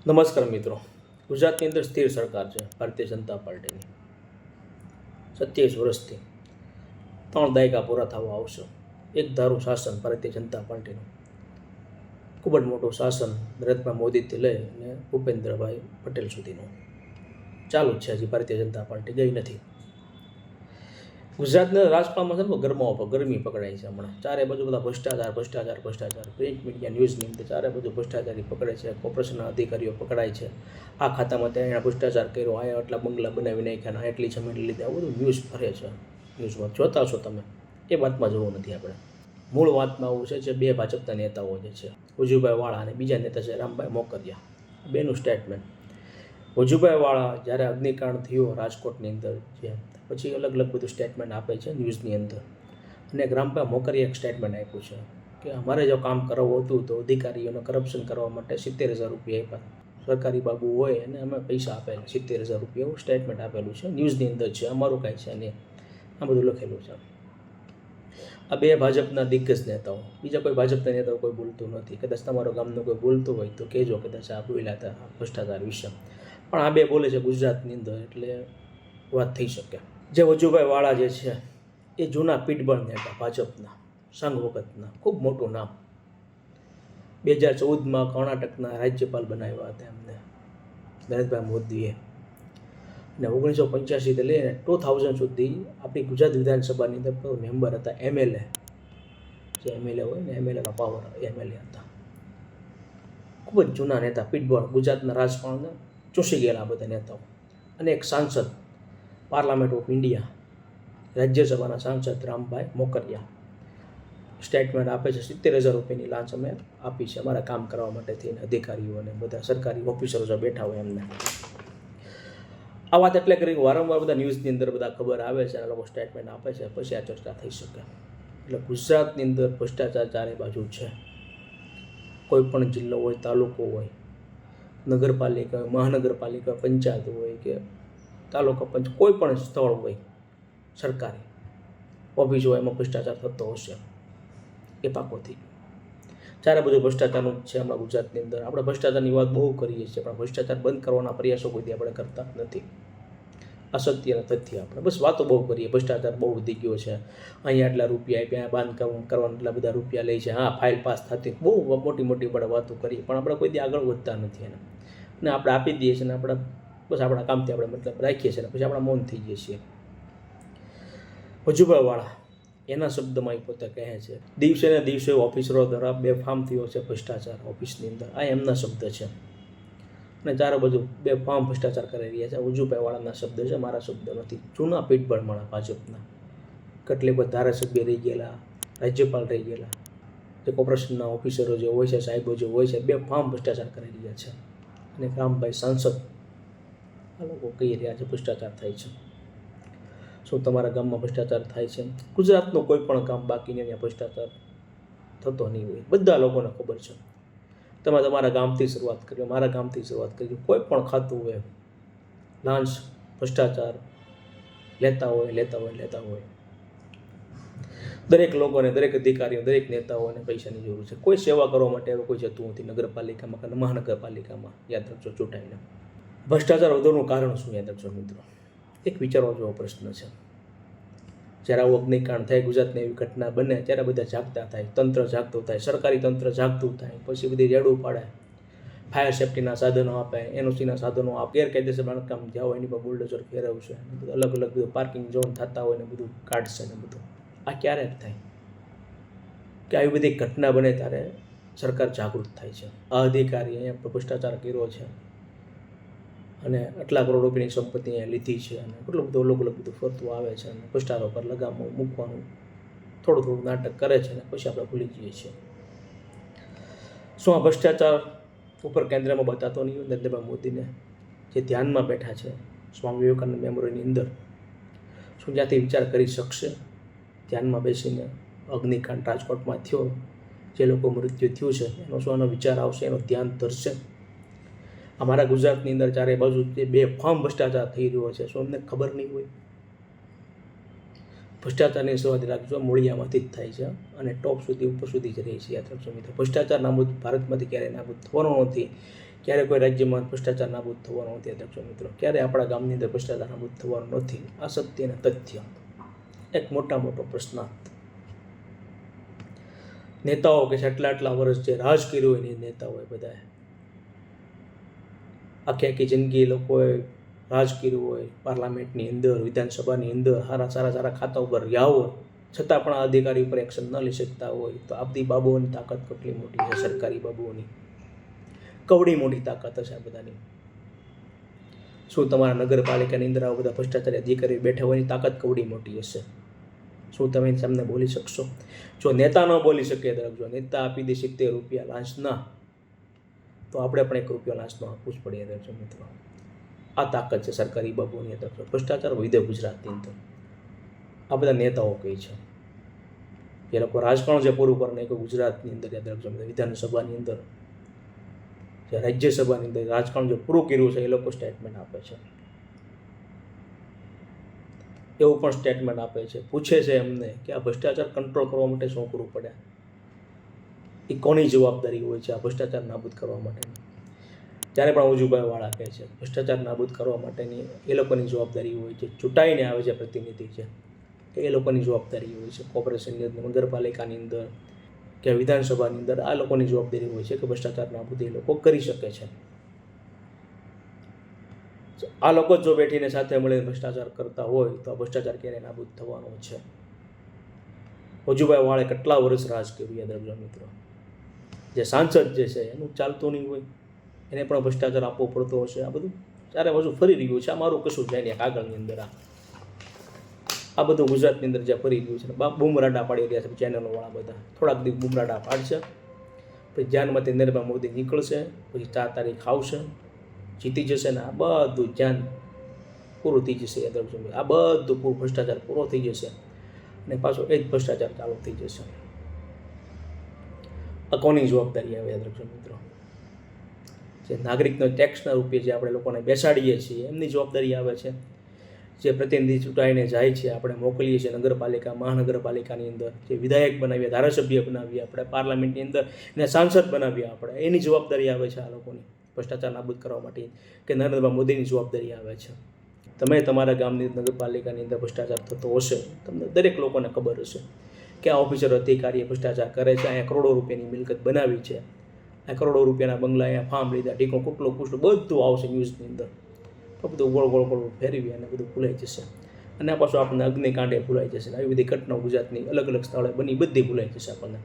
નમસ્કાર મિત્રો. ગુજરાતની અંદર સ્થિર સરકાર છે ભારતીય જનતા પાર્ટીની. 27 વર્ષથી 3 દાયકા પૂરા થવા આવશે. એક ધારું શાસન ભારતીય જનતા પાર્ટીનું. ખૂબ જ મોટું શાસન નરેન્દ્રભાઈ મોદીથી લઈ અને ભૂપેન્દ્રભાઈ પટેલ સુધીનું ચાલુ જ છે. હજી ભારતીય જનતા પાર્ટી ગઈ નથી. ગુજરાતના રાજકારણમાં છે ને ગરમી પકડાય છે હમણાં. ચારે બાજુ બધા ભ્રષ્ટાચાર. પ્રિન્ટ મીડિયા ન્યૂઝની અંદર ચારે બાજુ ભ્રષ્ટાચારી પકડે છે. કોર્પોરેશનના અધિકારીઓ પકડાય છે. આ ખાતામાં ત્યાં એણે ભ્રષ્ટાચાર કર્યો, આ આટલા બંગલા બનાવી નાખ્યા, એટલી જમીન લીધી, આ બધું ન્યૂઝ ફરે છે. ન્યૂઝમાં જોતા છો તમે. એ વાતમાં જોવું નથી આપણે. મૂળ વાતમાં આવું છે જે બે ભાજપના નેતાઓ જે છે, વજુભાઈ વાળા અને બીજા નેતા છે રામભાઈ મોકરિયા. બેનું સ્ટેટમેન્ટ. વજુભાઈ વાળા જ્યારે અગ્નિકાંડ થયો રાજકોટની અંદર છે, પછી અલગ અલગ બધું સ્ટેટમેન્ટ આપે છે ન્યૂઝની અંદર. અને રામભાઈ મોકરિયા એક સ્ટેટમેન્ટ આપ્યું છે કે અમારે જો કામ કરાવવું હતું તો અધિકારીઓને કરપ્શન કરવા માટે 70,000 રૂપિયા આપ્યા. સરકારી બાબુ હોય અને અમે પૈસા આપેલા 70,000 રૂપિયા, એવું સ્ટેટમેન્ટ આપેલું છે ન્યૂઝની અંદર છે. અમારું કાંઈ છે નહીં, આ બધું લખેલું છે. આ બે ભાજપના દિગ્ગજ નેતાઓ, બીજા કોઈ ભાજપના નેતાઓ કોઈ બોલતું નથી. કદાચ તમારો ગામનો કોઈ બોલતું હોય તો કહેજો કદાચ આ બોલ્યા હતા ભ્રષ્ટાચાર વિશે. પણ આ બે બોલે છે ગુજરાતની અંદર એટલે વાત થઈ શકે. જે વજુભાઈ વાળા જે છે એ જૂના પીઠબળ નેતા ભાજપના, સંઘ વખતના, ખૂબ મોટું નામ. 2014માં કર્ણાટકના રાજ્યપાલ બનાવ્યા હતા એમને નરેન્દ્રભાઈ મોદીએ. અને 1985થી લઈને 2000 સુધી આપણી ગુજરાત વિધાનસભાની અંદર મેમ્બર હતા. એમએલએ, જે એમએલએ હોય ને, એમએલએનો પાવર, એમએલએ હતા. ખૂબ જ જૂના નેતા, પીઠબળ, ગુજરાતના રાજકારણને ચૂસી ગયેલા બધા નેતાઓ. અને એક સાંસદ, પાર્લામેન્ટ ઓફ ઇન્ડિયા, રાજ્યસભાના સાંસદ રામભાઈ મોકરિયા સ્ટેટમેન્ટ આપે છે 70,000 રૂપિયાની લાંચ અમે આપી છે અમારા કામ કરવા માટે થઈને અધિકારીઓ અને બધા સરકારી ઓફિસરો જો બેઠા હોય એમને. આ વાત એટલે કરી વારંવાર બધા ન્યૂઝની અંદર બધા ખબર આવે છે અને લોકો સ્ટેટમેન્ટ આપે છે, પછી આ ચર્ચા થઈ શકે. એટલે ગુજરાતની અંદર ભ્રષ્ટાચાર ચારે બાજુ છે. કોઈ પણ જિલ્લો હોય, તાલુકો હોય, નગરપાલિકા, મહાનગરપાલિકા, પંચાયત હોય કે તાલુકા પંચ, કોઈ પણ સ્થળ હોય સરકારી ઓફિસ હોય, એમાં ભ્રષ્ટાચાર થતો હશે એ પાકોથી. ચારે બધું ભ્રષ્ટાચારનું જ છે હમણાં ગુજરાતની અંદર. આપણે ભ્રષ્ટાચારની વાત બહુ કરીએ છીએ, પણ ભ્રષ્ટાચાર બંધ કરવાના પ્રયાસો કોઈથી આપણે કરતા નથી. અસત્ય અને તથ્ય આપણે બસ વાતો બહુ કરીએ. ભ્રષ્ટાચાર બહુ વધી ગયો છે, અહીંયા આટલા રૂપિયા આપ્યા, બાંધકામ કરવાના એટલા બધા રૂપિયા લે છે, હા ફાઇલ પાસ થતી, બહુ મોટી આપણે વાતો કરીએ, પણ આપણે કોઈથી આગળ વધતા નથી એને. અને આપણે આપી દઈએ છીએ ને આપણે બસ આપણા કામથી આપણે મતલબ રાખીએ છીએ ને પછી આપણે મૌન થઈ જઈએ છીએ. વજુભાઈ વાળા એના શબ્દમાં એ પોતે કહે છે, દિવસે ને દિવસે ઓફિસરો દ્વારા બેફામ થયો છે ભ્રષ્ટાચાર ઓફિસની અંદર. આ એમના શબ્દ છે. અને ચારે બધું બેફામ ભ્રષ્ટાચાર કરી રહ્યા છે. વજુભાઈ વાળાના શબ્દ છે, મારા શબ્દ નથી. જૂના પીઠબળ માણા ભાજપના, કેટલીક બધા ધારાસભ્ય રહી ગયેલા, રાજ્યપાલ રહી ગયેલા, જે કોર્પોરેશનના ઓફિસરો જે હોય છે, સાહેબો જે હોય છે, બેફામ ભ્રષ્ટાચાર કરી રહ્યા છે. અને રામભાઈ સાંસદ આ લોકો કહી રહ્યા છે ભ્રષ્ટાચાર થાય છે. શું તમારા ગામમાં ભ્રષ્ટાચાર થાય છે? ગુજરાતનું કોઈ પણ ગામ બાકી નહીં ત્યાં ભ્રષ્ટાચાર થતો નહીં હોય. બધા લોકોને ખબર છે. તમે તમારા ગામથી શરૂઆત કરી, મારા ગામથી શરૂઆત કરી, કોઈ પણ ખાતું હોય લાંચ ભ્રષ્ટાચાર લેતા હોય. દરેક લોકોને, દરેક અધિકારીઓ, દરેક નેતાઓને પૈસાની જરૂર છે. કોઈ સેવા કરવા માટે હવે કોઈ જતું નથી નગરપાલિકામાં કે મહાનગરપાલિકામાં. યાદ રાખજો ચૂંટાઈને. ભ્રષ્ટાચાર વધવાનું કારણ શું? યાદ રાખજો મિત્રો. એક વિચારવા જેવો પ્રશ્ન છે. જ્યારે આવું અગ્નિકાંડ થાય, ગુજરાતની એવી ઘટના બને, ત્યારે બધા જાગતા થાય, તંત્ર જાગતું થાય, સરકારી તંત્ર જાગતું થાય, પછી બધી રેડું પાડે, ફાયર સેફ્ટીના સાધનો આપે, એનઓસીના સાધનો આપે, ગેરકાયદેસર બાંધકામ જ્યાં હોય એની પર બુલડોઝર ફેરવશે, બધું અલગ અલગ બધું પાર્કિંગ ઝોન થતા હોય ને બધું કાઢશે ને બધું. આ ક્યારે થાય કે આવી બધી ઘટના બને ત્યારે સરકાર જાગૃત થાય છે. આ અધિકારી અહીંયા ભ્રષ્ટાચાર કર્યો છે અને આટલા કરોડ રૂપિયાની સંપત્તિ અહીંયા લીધી છે અને કેટલું બધું અલગ અલગ બધું ફરતું આવે છે અને ભ્રષ્ટાચાર પર લગામ મૂકવાનું થોડું નાટક કરે છે અને પછી આપણે ભૂલી જઈએ છીએ. શું આ ભ્રષ્ટાચાર ઉપર કેન્દ્રમાં બતાતો નહીં હોય નરેન્દ્રભાઈ મોદીને, જે ધ્યાનમાં બેઠા છે સ્વામી વિવેકાનંદ મેમોરિયલની અંદર? શું જ્યાંથી વિચાર કરી શકશે ધ્યાનમાં બેસીને? અગ્નિકાંડ રાજકોટમાં થયો, જે લોકો મૃત્યુ થયું છે, એનો શું એનો વિચાર આવશે, એનો ધ્યાન ધરશે? અમારા ગુજરાતની અંદર ચારે બાજુ જે બેફામ ભ્રષ્ટાચાર થઈ રહ્યો છે, શું અમને ખબર નહીં હોય? ભ્રષ્ટાચારની શરૂઆત રાખજો મૂળિયામાંથી જ થાય છે અને ટોપ સુધી, ઉપર સુધી જ રહે છે. યાદ રાખજો મિત્રો. ભ્રષ્ટાચાર નાબૂદ ભારતમાંથી ક્યારેય નાબૂદ થવાનો નથી. ક્યારે કોઈ રાજ્યમાં ભ્રષ્ટાચાર નાબૂદ થવાનો નથી દર્શક મિત્રો, ક્યારે આપણા ગામની અંદર ભ્રષ્ટાચાર નાબૂદ થવાનો નથી. આ સત્ય અને તથ્ય એક મોટો પ્રશ્નાર્થ. નેતાઓ કે આટલા વર્ષ જે રાજ કર્યું હોય એ નેતાઓએ બધાએ આખી જિંદગી લોકોએ રાજ કર્યું હોય, પાર્લામેન્ટની અંદર, વિધાનસભાની અંદર સારા ખાતા ઉપર રહ્યા હોય, છતાં પણ આ અધિકારી ઉપર એક્શન ન લઈ શકતા હોય, તો આપણી બાબુઓની તાકાત કેટલી મોટી છે. સરકારી બાબુઓની કવડી મોટી તાકાત હશે આ બધાની. શું તમારા નગરપાલિકાની અંદર આવા બધા ભ્રષ્ટાચારી અધિકારીઓ બેઠા હોયની તાકાત કવડી મોટી હશે? શું તમે એની સામે બોલી શકશો? જો નેતા ન બોલી શકે, જો નેતા આપી દે 70 રૂપિયા લાંચના, તો આપણે પણ 1 રૂપિયો લાંચનો આપવું જ પડે દર્શક મિત્રો. આ તાકાત છે સરકારી બાબુઓની અંદર. ભ્રષ્ટાચાર વૈધે ગુજરાતની અંદર આ બધા નેતાઓ કહે છે. એ લોકો રાજકારણ જે પૂરું કરે નાખ્યું ગુજરાતની અંદર, વિધાનસભાની અંદર, જે રાજ્યસભાની અંદર રાજકારણ જે પૂરું કર્યું છે, એ લોકો સ્ટેટમેન્ટ આપે છે. એવું પણ સ્ટેટમેન્ટ આપે છે, પૂછે છે એમને કે આ ભ્રષ્ટાચાર કંટ્રોલ કરવા માટે શું કરવું પડે, એ કોની જવાબદારી હોય છે આ ભ્રષ્ટાચાર નાબૂદ કરવા માટેની. જ્યારે પણ વજુભાઈ વાળા કહે છે ભ્રષ્ટાચાર નાબૂદ કરવા માટેની એ લોકોની જવાબદારી હોય છે. ચૂંટાઈને આવે છે પ્રતિનિધિ છે કે એ લોકોની જવાબદારી હોય છે. કોર્પોરેશનની અંદર, નગરપાલિકાની અંદર કે વિધાનસભાની અંદર આ લોકોની જવાબદારી હોય છે કે ભ્રષ્ટાચાર નાબૂદ એ લોકો કરી શકે છે. આ લોકો જો બેઠીને સાથે મળીને ભ્રષ્ટાચાર કરતા હોય તો આ ભ્રષ્ટાચાર ક્યારે નાબૂદ થવાનો છે? વજુભાઈ વાળે કેટલા વર્ષ રાજ કર્યું દર્શક મિત્રો. જે સાંસદ જે છે એનું ચાલતું નહીં હોય, એને પણ ભ્રષ્ટાચાર આપવો પડતો હશે. આ બધું ચારે બાજુ ફરી રહ્યું છે. આ મારું કશું જાય નહીં કાગળની અંદર. આ બધું ગુજરાતની અંદર જ્યાં ફરી રહ્યું છે, બૂમરાડા પાડી રહ્યા છે ચેનલોવાળા બધા. થોડાક દિવસ બૂમરાડા પાડશે, પછી ધ્યાનમાંથી નરેન્દ્ર મોદી નીકળશે, પછી 4 તારીખ આવશે, જીતી જશે ને આ બધું ધ્યાન પૂરું થઈ જશે. આ બધું પૂરું ભ્રષ્ટાચાર પૂરો થઈ જશે અને પાછો એ જ ભ્રષ્ટાચાર ચાલુ થઈ જશે. આ કોની જવાબદારી આવે દર્શક મિત્રો? જે નાગરિકનો ટેક્સના રૂપે જે આપણે લોકોને બેસાડીએ છીએ એમની જવાબદારી આવે છે. જે પ્રતિનિધિ ચૂંટાઈને જાય છે, આપણે મોકલીએ છીએ નગરપાલિકા, મહાનગરપાલિકાની અંદર, જે વિધાયક બનાવીએ, ધારાસભ્ય બનાવીએ, આપણે પાર્લામેન્ટની અંદર એને સાંસદ બનાવીએ, આપણે એની જવાબદારી આવે છે આ લોકોની ભ્રષ્ટાચાર નાબૂદ કરવા માટે, કે નરેન્દ્ર મોદીની જવાબદારી આવે છે. તમે તમારા ગામની નગરપાલિકાની અંદર ભ્રષ્ટાચાર થતો હશે, તમને દરેક લોકોને ખબર હશે કે આ ઓફિસર અધિકારીએ ભ્રષ્ટાચાર કરે છે, અહીંયા કરોડો રૂપિયાની મિલકત બનાવી છે, આ કરોડો રૂપિયાના બંગલા, અહીંયા ફાર્મ લીધા, ઢીકો કુટલો કુટલું બધું આવશે ન્યૂઝની અંદર. તો બધું ગોળ ફેરવી અને બધું ભૂલાઈ જશે. અને પાછું આપણને અગ્નિકાંડે ભૂલાઈ જશે. આવી બધી ઘટનાઓ ગુજરાતની અલગ સ્થળે બધી ભૂલાઈ જશે આપણને.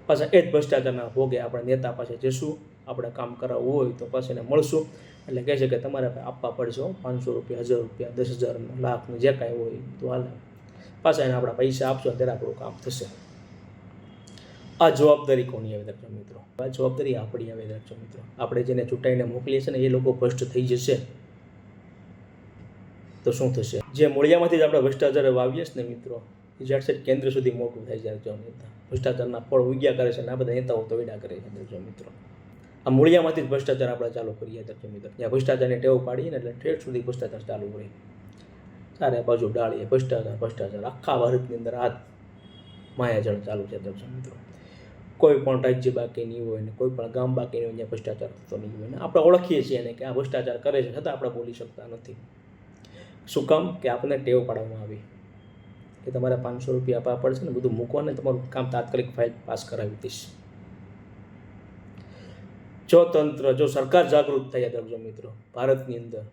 પાછા એ જ ભ્રષ્ટાચારના ભોગે આપણે નેતા પાસે જઈશું, આપણે કામ કરાવવું હોય તો પાછું એને મળશું, એટલે કહે છે કે તમારે આપવા પડશે 500 રૂપિયા, 1000 રૂપિયા, 10,000, લાખ, જે કાંઈ હોય તો હાલે. પાછા એને આપણા પૈસા આપશો ત્યારે આપણું કામ થશે. આ જવાબદારી કોની આવે દર્શક મિત્રો? આ જવાબદારી આપણી આવે દર્શક મિત્રો. આપણે જેને ચૂંટાઈને મોકલીએ છીએ ને એ લોકો ભ્રષ્ટ થઈ જશે તો શું થશે? જે મૂળિયામાંથી જ આપણે ભ્રષ્ટાચાર વાવીએ છીએ ને મિત્રો, એ જ્યારે કેન્દ્ર સુધી મોટું થાય છે. નેતા ભ્રષ્ટાચારના ફળ ઉગ્યા કરે છે અને આ બધા નેતાઓ તોડ્યા કરે છે દર્શક મિત્રો. આ મૂળિયામાંથી જ ભ્રષ્ટાચાર આપણે ચાલુ કરીએ દર્શક મિત્રો. ત્યાં ભ્રષ્ટાચારની ટેવ પાડીએ ને એટલે ઠેઠ સુધી ભ્રષ્ટાચાર ચાલુ હોય. ચારે બાજુ ડાળીએ ભ્રષ્ટાચાર. આખા ભારતની અંદર આ માયાજાળ ચાલુ છે દર્શક મિત્રો. કોઈ પણ રાજ્ય બાકી નહીં હોય ને કોઈ પણ ગામ બાકી નહીં હોય જ્યાં ભ્રષ્ટાચાર થતો નહીં હોય ને આપણે ઓળખીએ છીએ ને કે આ ભ્રષ્ટાચાર કરે છે, છતાં આપણે બોલી શકતા નથી. શું કામ? કે આપણને ટેવ પાડવામાં આવી કે તમારે 500 રૂપિયા આપવા પડશે ને બધું મૂકવાને તમારું કામ તાત્કાલિક ફાઇલ પાસ કરાવી દઈશ. જો સરકાર જાગૃત થાય દર્શક મિત્રો, ભારતની અંદર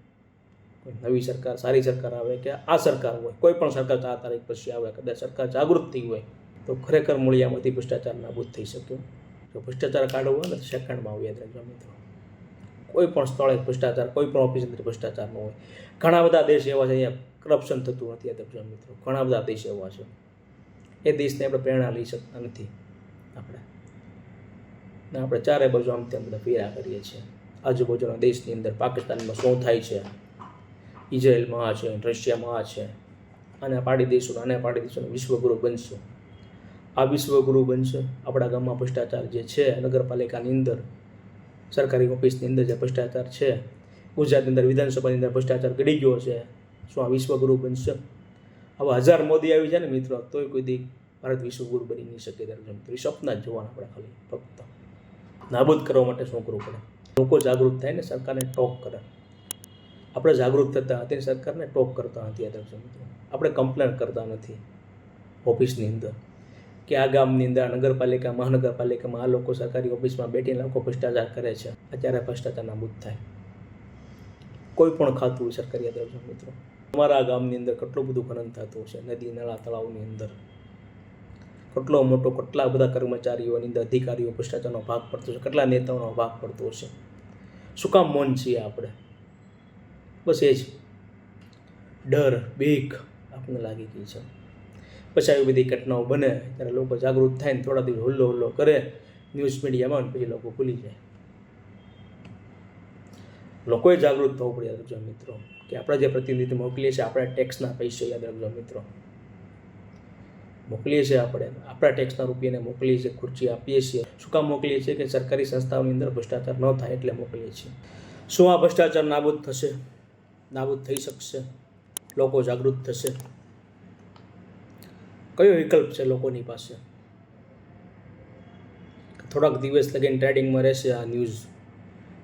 કોઈ નવી સરકાર, સારી સરકાર આવે કે આ સરકાર હોય, કોઈ પણ સરકાર 4 તારીખ પછી આવે, કદાચ સરકાર જાગૃત થઈ હોય તો ખરેખર મૂળિયામાંથી ભ્રષ્ટાચાર નાબૂદ થઈ શકે. જો ભ્રષ્ટાચાર કાઢવો હોય ને તો સેકન્ડમાં આવે દર્શક મિત્રો. કોઈ પણ સ્થળે ભ્રષ્ટાચાર, કોઈ પણ ઓફિસ અંદર ભ્રષ્ટાચાર ન હોય. ઘણા બધા દેશ એવા છે અહીંયા કરપ્શન થતું નથી દર્શક મિત્રો. ઘણા બધા દેશ એવા છે. એ દેશને આપણે પ્રેરણા લઈ શકતા નથી. આપણે ચારે બાજુ આમ તેમ બધા ફેરા કરીએ છીએ. આજુબાજુના દેશની અંદર પાકિસ્તાનમાં શું થાય છે, ઇઝરાયલમાં આ છે, રશિયામાં આ છે, આને પાડી દઈશું, વિશ્વગુરુ બનશું. આ વિશ્વગુરુ બનશે. આપણા ગામમાં ભ્રષ્ટાચાર જે છે, નગરપાલિકાની અંદર, સરકારી ઓફિસની અંદર જે ભ્રષ્ટાચાર છે, ગુજરાતની અંદર વિધાનસભાની અંદર ભ્રષ્ટાચાર ગળી ગયો છે, શું આ વિશ્વગુરુ બનશે? હવે 1000 મોદી આવી જાય ને મિત્રો તોય કોઈ દી ભારત વિશ્વગુરુ બની નહીં શકે દર્શક મિત્રો. એ સપના જ જોવાના આપણે ખાલી ફક્ત. નાબૂદ કરવા માટે શું કરવું પડે? લોકો જાગૃત થાય ને સરકારને ટોક કરે. આપણે જાગૃત થતા નથી, સરકારને ટોક કરતા નથી. યાદ રાખજો મિત્રો, આપણે કમ્પ્લેન કરતા નથી ઓફિસની અંદર કે આ ગામની અંદર નગરપાલિકા મહાનગરપાલિકામાં આ લોકો સરકારી ઓફિસમાં બેઠીને લોકો ભ્રષ્ટાચાર કરે છે. અત્યારે ભ્રષ્ટાચાર નાબૂદ થાય. કોઈ પણ ખાતું હોય સરકારી, યાદ રાખજો મિત્રો. તમારા ગામની અંદર કેટલું બધું ખનન થતું હશે, નદી નાળા તળાવની અંદર કેટલા બધા કર્મચારીઓની અંદર અધિકારીઓ ભ્રષ્ટાચારનો ભાગ પડતો હશે, કેટલા નેતાઓનો ભાગ પડતો હશે. શું કામ મૌન છીએ આપણે? બસ એ જ ડર, બીક આપણને લાગી ગઈ છે. પછી આવી બધી ઘટનાઓ બને ત્યારે લોકો જાગૃત થાય ને થોડા દિવસ હુલ્લો કરે ન્યૂઝ મીડિયામાં, પછી લોકો ભૂલી જાય. લોકોએ જાગૃત થવું પડે. યાદ રાખજો મિત્રો કે આપણે જે પ્રતિનિધિ મોકલીએ છીએ, આપણા ટેક્સના પૈસે, યાદ રાખજો મિત્રો, મોકલીએ છીએ આપણે, આપણા ટેક્સના રૂપિયાને મોકલીએ છીએ, ખુરશી આપીએ છીએ. શું કામ મોકલીએ છીએ? કે સરકારી સંસ્થાઓની અંદર ભ્રષ્ટાચાર ન થાય એટલે મોકલીએ છીએ. શું આ ભ્રષ્ટાચાર નાબૂદ થશે? નાબૂદ થઈ શકશે? લોકો જાગૃત થશે? કયો વિકલ્પ છે લોકોની પાસે? થોડાક દિવસ લગીને ટ્રેડિંગમાં રહેશે આ ન્યૂઝ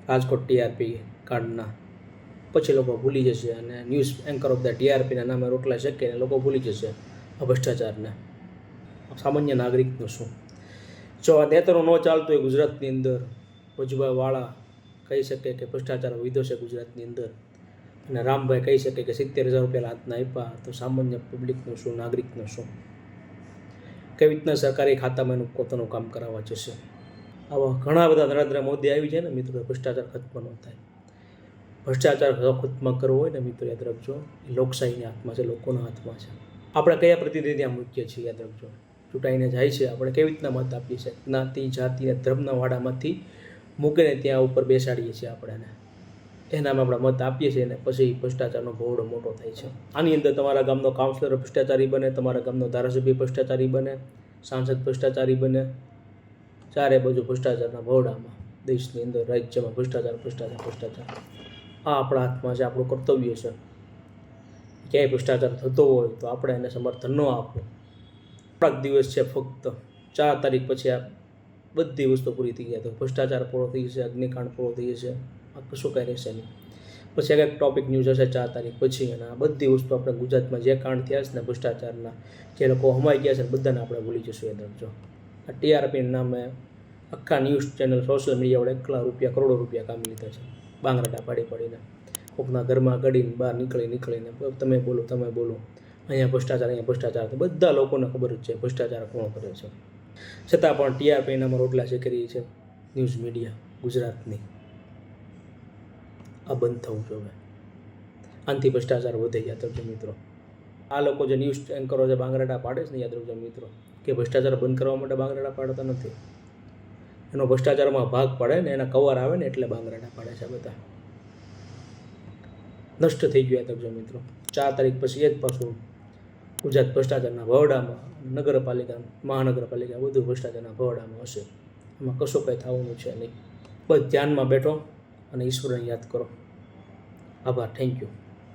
રાજકોટ ટીઆરપી કાર્ડના, પછી લોકો ભૂલી જશે અને ન્યૂઝ એન્કર ઓફ ધ ટીઆરપીના નામે રોટલા શેકીને લોકો ભૂલી જશે આ ભ્રષ્ટાચારને. સામાન્ય નાગરિકનું શું? જો આ નેતરો ન ચાલતું હોય ગુજરાતની અંદર, ભુજભાઈવાળા કહી શકે કે ભ્રષ્ટાચાર વિધો છે ગુજરાતની અંદર, અને રામભાઈ કહી શકે કે 70,000 રૂપિયા હાથના આપ્યા, તો સામાન્ય પબ્લિકનું શું, નાગરિકનું શું? કેવી રીતના સરકારી ખાતામાં એનું પોતાનું કામ કરાવવા જશે? આવા ઘણા બધા નરેન્દ્ર મોદી આવી જાય ને મિત્રો, ભ્રષ્ટાચાર ખત્મ ન થાય. ભ્રષ્ટાચાર ખત્મ કરવો હોય ને મિત્રો, યાદ રાખજો, એ લોકશાહીના હાથમાં છે, લોકોના હાથમાં છે. આપણે કયા પ્રતિનિધિ ત્યાં મૂકીએ છીએ? યાદ રાખજો, ચૂંટાઈને જાય છે, આપણે કેવી રીતના મત આપીએ છીએ? જ્ઞાતિ, જાતિ અને ધર્મના વાડામાંથી મૂકીને ત્યાં ઉપર બેસાડીએ છીએ આપણે, એનામાં આપણે મત આપીએ છીએ, અને પછી ભ્રષ્ટાચારનો ભોવડો મોટો થાય છે. આની અંદર તમારા ગામનો કાઉન્સિલર ભ્રષ્ટાચારી બને, તમારા ગામનો ધારાસભ્ય ભ્રષ્ટાચારી બને, સાંસદ ભ્રષ્ટાચારી બને, ચારે બાજુ ભ્રષ્ટાચારના ભોવડામાં, દેશની અંદર, રાજ્યમાં ભ્રષ્ટાચાર. આ આપણા હાથમાં છે, આપણું કર્તવ્ય છે. ક્યાંય ભ્રષ્ટાચાર થતો હોય તો આપણે એને સમર્થન ન આપવું. થોડાક દિવસ છે ફક્ત, 4 તારીખ પછી આ બધી વસ્તુ પૂરી થઈ જાય તો ભ્રષ્ટાચાર પૂરો થઈ જશે, અગ્નિકાંડ પૂરો થઈ જશે, આ કશું કાંઈ રહેશે નહીં. પછી એક ટોપિક ન્યૂઝ હશે 4 તારીખ પછી, અને આ બધી વસ્તુ આપણે ગુજરાતમાં જે કાંડ થયા છે ને ભ્રષ્ટાચારના, જે લોકો હમાઈ ગયા છે ને બધાને આપણે ભૂલી જશું. યાદ રાખજો, આ ટીઆરપીના નામે આખા ન્યૂઝ ચેનલ, સોશિયલ મીડિયાવાળા એકલા રૂપિયા, કરોડો રૂપિયા કામ લીધા છે, બાંગરાટા પાડીને કોકના ઘરમાં ગળીને બહાર નીકળીને તમે બોલો, અહીંયા ભ્રષ્ટાચાર. તો બધા લોકોને ખબર જ છે ભ્રષ્ટાચાર કોણ કરે છે. છતાં પણ ટીઆરપી નામાં રોટલા શેકી રહી છે ન્યૂઝ મીડિયા ગુજરાતની. આ બંધ થવું જોઈએ. આનાથી ભ્રષ્ટાચાર વધે. યાદ રાખજો મિત્રો, આ લોકો જે ન્યૂઝ એન્કરો છે બાંગરાટા પાડે છે ને, યાદ રાખજો મિત્રો, કે ભ્રષ્ટાચાર બંધ કરવા માટે બાંગરાટા પાડતા નથી. એનો ભ્રષ્ટાચારમાં ભાગ પડે ને, એના કવર આવે ને એટલે બાંગરાટા પાડે છે બધા. નષ્ટ થઈ ગયું. યાદ રાખજો મિત્રો, 4 તારીખ પછી એ જ પાછું ગુજરાત ભ્રષ્ટાચારના ભવડામાં, નગરપાલિકા, મહાનગરપાલિકા બધું ભ્રષ્ટાચારના ભવડામાં હશે. એમાં કશું કંઈ થવાનું છે નહીં. બસ ધ્યાનમાં બેઠો અને ઈશ્વરને યાદ કરો. આભાર. Thank you.